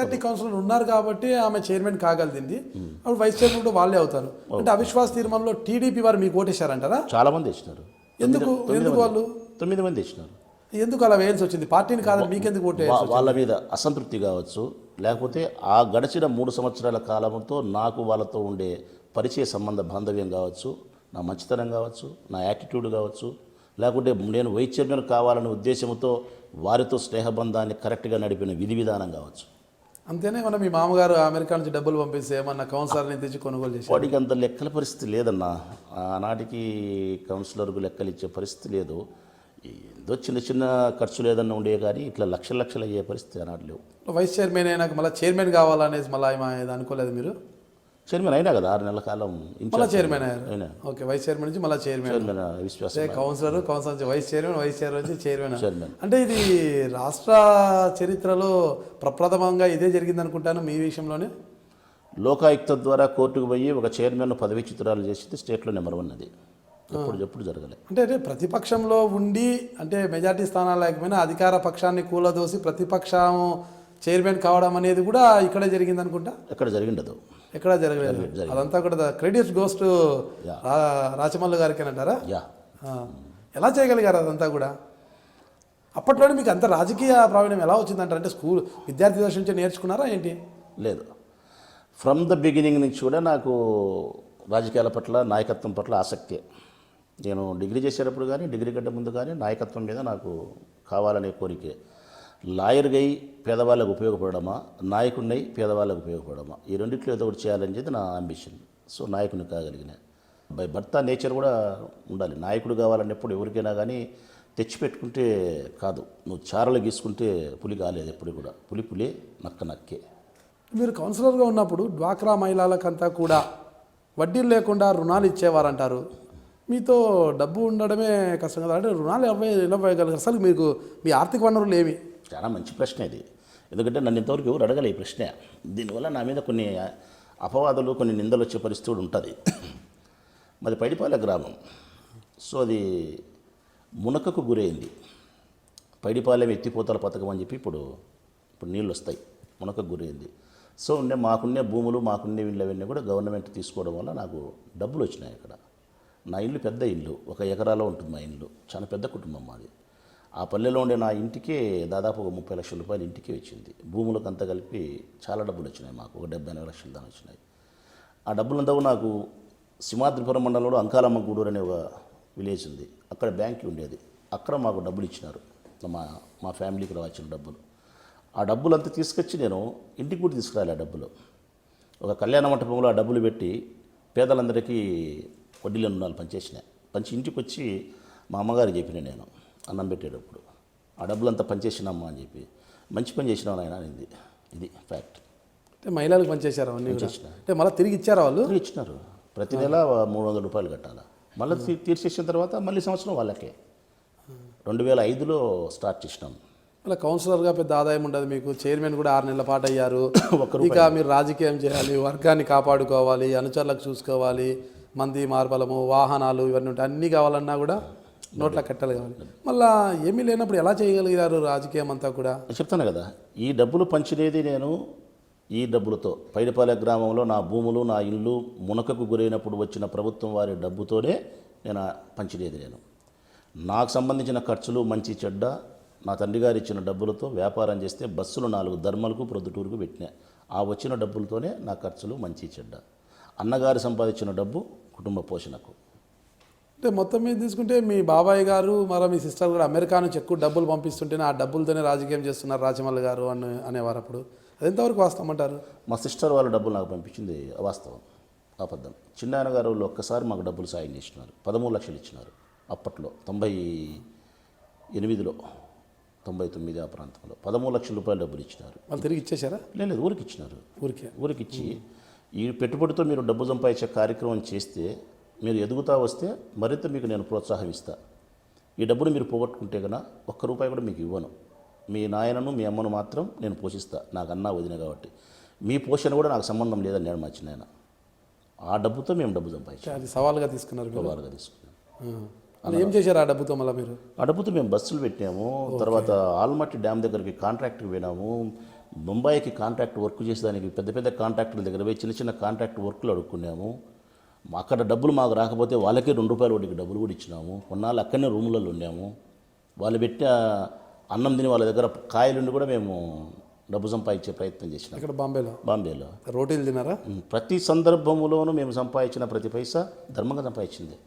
Majority councillor ఉన్నారు కాబట్టి ఆమె చైర్మన్ కాగలిగింది. అప్పుడు వైస్ చైర్మన్ కూడా వాళ్ళే అవుతారు. అంటే అవిశ్వాస తీర్మానంలో టీడీపీ వారు మీకు ఓటేశారంటారా? చాలా మంది ఇచ్చినారు. ఎందుకు వాళ్ళు 9 మంది ఇచ్చినారు. ఎందుకు అలా వేయాల్సి వచ్చింది? పార్టీని కాదని మీకెందుకు ఓటేయాల్సి వచ్చింది? వాళ్ళ మీద అసంతృప్తి కావచ్చు, లేకపోతే ఆ గడిచిన 3 సంవత్సరాల కాలంతో నాకు వాళ్ళతో ఉండే పరిచయ సంబంధ బాంధవ్యం కావచ్చు, నా మంచితనం కావచ్చు, నా యాటిట్యూడ్ కావచ్చు, లేకుంటే నేను వైస్ చైర్మన్ కావాలనే ఉద్దేశంతో వారితో స్నేహబంధాన్ని కరెక్ట్గా నడిపిన విధి విధానం కావచ్చు. అంతేనే మన మీ మామగారు అమెరికా నుంచి డబ్బులు పంపిస్తే ఏమన్నా కౌన్సిలర్ని తెచ్చి కొనుగోలు చేసి వాడికి అంత లెక్కల పరిస్థితి లేదన్నా. ఆనాటికి కౌన్సిలర్కు లెక్కలు ఇచ్చే పరిస్థితి లేదు. ఏదో చిన్న చిన్న ఖర్చులు ఏదన్నా ఉండే కానీ ఇట్లా లక్షలు అయ్యే పరిస్థితి ఆనాటి లేవు. వైస్ చైర్మన్ అయినాక మళ్ళీ చైర్మన్ కావాలనేసి మళ్ళీ ఏది అనుకోలేదు మీరు? చైర్మన్ అయినా కదా 6 నెలల కాలం మళ్ళీ చైర్మన్ అయ్యారు. ఓకే, వైస్ చైర్మన్ నుంచి మళ్ళీ చైర్మన్. విశ్వాసం కౌన్సిలర్ నుంచి వైస్ చైర్మన్ నుంచి చైర్మన్. అంటే ఇది రాష్ట్ర చరిత్రలో ప్రప్రథమంగా ఇదే జరిగింది అనుకుంటాను మీ విషయంలోనే. లోకాయుక్త ద్వారా కోర్టుకు పోయి ఒక చైర్మన్ పదవీచ్యుతురాలు చేసింది స్టేట్లో నెంబర్ 1 అది. ఎప్పుడు జరగలేదు. అంటే ప్రతిపక్షంలో ఉండి అంటే మెజార్టీ స్థానాలు లేకపోయినా అధికార పక్షాన్ని కూలదోసి ప్రతిపక్షం చైర్మన్ కావడం అనేది కూడా ఇక్కడే జరిగింది అనుకుంటా. ఎక్కడ జరిగిండదు, ఎక్కడ జరగలేదు. అదంతా కూడా క్రెడిట్స్ గోస్ టు రాచమల్లు గారికి అంటారా? ఎలా చేయగలిగారు అదంతా కూడా? అప్పట్లోనే మీకు అంత రాజకీయ ప్రావీణ్యం ఎలా వచ్చిందంటారు? అంటే స్కూల్ విద్యార్థి దశ నుంచి నేర్చుకున్నారా ఏంటి? లేదు, ఫ్రమ్ ద బిగినింగ్ నుంచి కూడా నాకు రాజకీయాల పట్ల, నాయకత్వం పట్ల ఆసక్తి. నేను డిగ్రీ చేసేటప్పుడు కానీ, డిగ్రీ కంటే ముందు కానీ నాయకత్వం మీద నాకు కావాలనే కోరికే. లాయర్గా పేదవాళ్ళకు ఉపయోగపడమా, నాయకుడినై పేదవాళ్ళకు ఉపయోగపడమా, ఈ రెండిట్లో ఏదో ఒకటి చేయాలని చెప్పి నా అంబిషన్. సో నాయకుని కాగలిగిన బై బర్త్ నేచర్ కూడా ఉండాలి. నాయకుడు కావాలన్నప్పుడు ఎవరికైనా కానీ తెచ్చిపెట్టుకుంటే కాదు, నువ్వు చారలు గీసుకుంటే పులి కాలేదు. ఎప్పుడు కూడా పులి నక్కే. మీరు కౌన్సిలర్గా ఉన్నప్పుడు డ్వాక్రా మహిళలకంతా కూడా వడ్డీలు లేకుండా రుణాలు ఇచ్చేవారంటారు. మీతో డబ్బు ఉండడమే కష్టం కదా, అంటే రుణాలు ఎలా ఇవ్వగలరు? అసలు మీకు మీ ఆర్థిక వనరులు ఏమి? చాలా మంచి ప్రశ్న ఇది. ఎందుకంటే నన్ను ఇంతవరకు ఎవరు అడగలే ఈ ప్రశ్న. దీనివల్ల నా మీద కొన్ని అపవాదులు, కొన్ని నిందలు వచ్చే పరిస్థితి ఉంటుంది. మాది పైడిపాలె గ్రామం. సో అది మునకకు గురైంది. పైడిపాలెం ఎత్తిపోతల పథకం అని చెప్పి ఇప్పుడు నీళ్ళు వస్తాయి, మునకకు గురైంది. సో మాకున్నే భూములు, మాకున్నే ఇళ్ళు అవన్నీ కూడా గవర్నమెంట్ తీసుకోవడం వల్ల నాకు డబ్బులు వచ్చినాయి. అక్కడ నా ఇల్లు పెద్ద ఇల్లు, 1 ఎకరాలో ఉంటుంది మా ఇల్లు. చాలా పెద్ద కుటుంబం మాది. ఆ పల్లెలో ఉండే నా ఇంటికే దాదాపు ఒక 30 లక్షల రూపాయలు ఇంటికే వచ్చింది. భూములకు అంతా కలిపి చాలా డబ్బులు వచ్చినాయి. మాకు ఒక 70-80 లక్షలు దాని వచ్చినాయి. ఆ డబ్బులంతా నాకు సింహాద్రిపురం మండలంలో అంకాలమ్మ గూడూరు అనే ఒక విలేజ్ ఉంది, అక్కడ బ్యాంక్ ఉండేది. అక్కడ మాకు డబ్బులు ఇచ్చినారు, మా ఫ్యామిలీకి వచ్చిన డబ్బులు. ఆ డబ్బులంతా తీసుకొచ్చి నేను ఇంటికి కూడా తీసుకురాలి. ఆ డబ్బులు ఒక కళ్యాణ మంటపంలో ఆ డబ్బులు పెట్టి పేదలందరికీ వడ్డీల రుణాలు పంచి ఇంటికి వచ్చి మా అమ్మగారికి చెప్పిన నేను అన్నం పెట్టేటప్పుడు, ఆ డబ్బులంతా పనిచేసినమ్మా అని చెప్పి, మంచి పని చేసినావు నాయన అనింది. ఇది ఫ్యాక్ట్. అంటే మహిళలకు పనిచేశారు అవన్నీ అంటే మళ్ళీ తిరిగి ఇచ్చారా? వాళ్ళు తిరిగి ఇచ్చినారు. ప్రతి నెల 300 రూపాయలు కట్టాలి. మళ్ళీ తీర్చేసిన తర్వాత మళ్ళీ సంవత్సరం వాళ్ళకే. 2005లో స్టార్ట్ చేసినాం. మళ్ళీ కౌన్సిలర్గా పెద్ద ఆదాయం ఉండదు మీకు. చైర్మన్ కూడా 6 నెలల పాటు అయ్యారు. ఇక మీరు రాజకీయం చేయాలి, వర్గాన్ని కాపాడుకోవాలి, అనుచరులకు చూసుకోవాలి, మంది మార్బలము, వాహనాలు ఇవన్నీ ఉంటాయి. అన్నీ కావాలన్నా కూడా నోట్ల కట్టలు కావాలి. మళ్ళీ ఏమీ లేనప్పుడు ఎలా చేయగలిగారు రాజకీయం అంతా కూడా? చెప్తాను కదా, ఈ డబ్బులు పంచినది నేను. ఈ డబ్బులతో పైడిపాలె గ్రామంలో నా భూములు, నా ఇల్లు మునకకు గురైనప్పుడు వచ్చిన ప్రభుత్వం వారి డబ్బుతోనే నేను పంచినది. నేను నాకు సంబంధించిన ఖర్చులు, మంచి చెడ్డ నా తండ్రి గారు ఇచ్చిన డబ్బులతో వ్యాపారం చేస్తే బస్సులు 4 ధర్మలకు ప్రొద్దుటూరుకు పెట్టినా. ఆ వచ్చిన డబ్బులతోనే నా ఖర్చులు, మంచి చెడ్డ. అన్నగారు సంపాదించిన డబ్బు కుటుంబ పోషణకు. అంటే మొత్తం మీద తీసుకుంటే మీ బాబాయ్ గారు మరి మీ సిస్టర్ కూడా అమెరికా నుంచి ఎక్కువ డబ్బులు పంపిస్తుంటేనే ఆ డబ్బులతోనే రాజకీయం చేస్తున్నారు రాచమల్లి గారు అనేవారు. అప్పుడు అది ఎంతవరకు వాస్తవమంటారు? మా సిస్టర్ వాళ్ళ డబ్బులు నాకు పంపించింది అవాస్తవం, అబద్ధం. చిన్నాయన గారు వాళ్ళు ఒక్కసారి మాకు డబ్బులు సాయం చేసినారు. 13 లక్షలు ఇచ్చినారు అప్పట్లో, 98లో, 99 ఆ ప్రాంతంలో 13 లక్షల రూపాయలు డబ్బులు ఇచ్చినారు. వాళ్ళు తిరిగి ఇచ్చేశారా? లేదు, ఊరికి ఇచ్చినారు. ఊరికి ఇచ్చి ఈ పెట్టుబడితో మీరు డబ్బు సంపాదించే కార్యక్రమం చేస్తే, మీరు ఎదుగుతా వస్తే మరింత మీకు నేను ప్రోత్సాహం ఇస్తా. ఈ డబ్బును మీరు పోగొట్టుకుంటే కన్నా 1 రూపాయి కూడా మీకు ఇవ్వను. మీ నాయనను, మీ అమ్మను మాత్రం నేను పోషిస్తా, నాకు అన్న వదిన కాబట్టి. మీ పోషణ కూడా నాకు సంబంధం లేదని నేను మా చిన్నాయన. ఆ డబ్బుతో మేము డబ్బు సంపాదించాం. అది సవాల్గా తీసుకున్నారు. సవాల్గా తీసుకున్నాం. అలా ఏం చేశారు ఆ డబ్బుతో? మళ్ళీ మీరు ఆ డబ్బుతో మేము బస్సులు పెట్టాము. తర్వాత ఆల్మట్టి డ్యామ్ దగ్గరికి కాంట్రాక్ట్కి పోయినాము. ముంబైకి కాంట్రాక్ట్ వర్క్ చేసేదానికి పెద్ద పెద్ద కాంట్రాక్టుల దగ్గర పోయి చిన్న చిన్న కాంట్రాక్ట్ వర్క్లు అడుక్కున్నాము. అక్కడ డబ్బులు మాకు రాకపోతే వాళ్ళకే ₹2 వడ్డీకి డబ్బులు కూడా ఇచ్చినాము. కొన్నాళ్ళు అక్కడనే రూములలో ఉన్నాము. వాళ్ళు పెట్టిన అన్నం తిని వాళ్ళ దగ్గర కాయలుండి కూడా మేము డబ్బు సంపాదించే ప్రయత్నం చేసినాం. ఇక్కడ బాంబేలో రోటీలు తినారా? ప్రతి సందర్భంలోనూ మేము సంపాదించిన ప్రతి పైసా ధర్మంగా సంపాదించింది,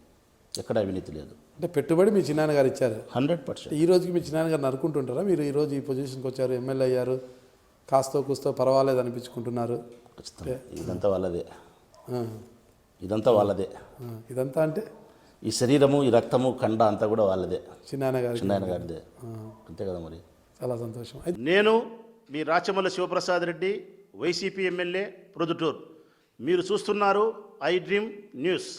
ఎక్కడ అవినీతి లేదు. అంటే పెట్టుబడి మీ చిన్నాన్న గారు ఇచ్చారు 100%. ఈ రోజుకి మీ చిన్నాన్న గారు నరుకుంటుంటారా? మీరు ఈరోజు ఈ పొజిషన్కి వచ్చారు, ఎమ్మెల్యే అయ్యారు, కాస్తో కూస్తో పర్వాలేదు అనిపించుకుంటున్నారు. ఖచ్చితంగా ఇదంతా వాళ్ళదే, ఆ, ఇదంతా వాళ్ళదే. ఇదంతా అంటే ఈ శరీరము, ఈ రక్తము, కండ అంతా కూడా వాళ్ళదే, చిన్నాన్న గారిదే. అంతే కదా మరి. చాలా సంతోషం. నేను మీ రాచమల్ల శివప్రసాద్ రెడ్డి, వైసీపీ ఎమ్మెల్యే ప్రొద్దుటూరు. మీరు చూస్తున్నారు ఐ డ్రీమ్ న్యూస్.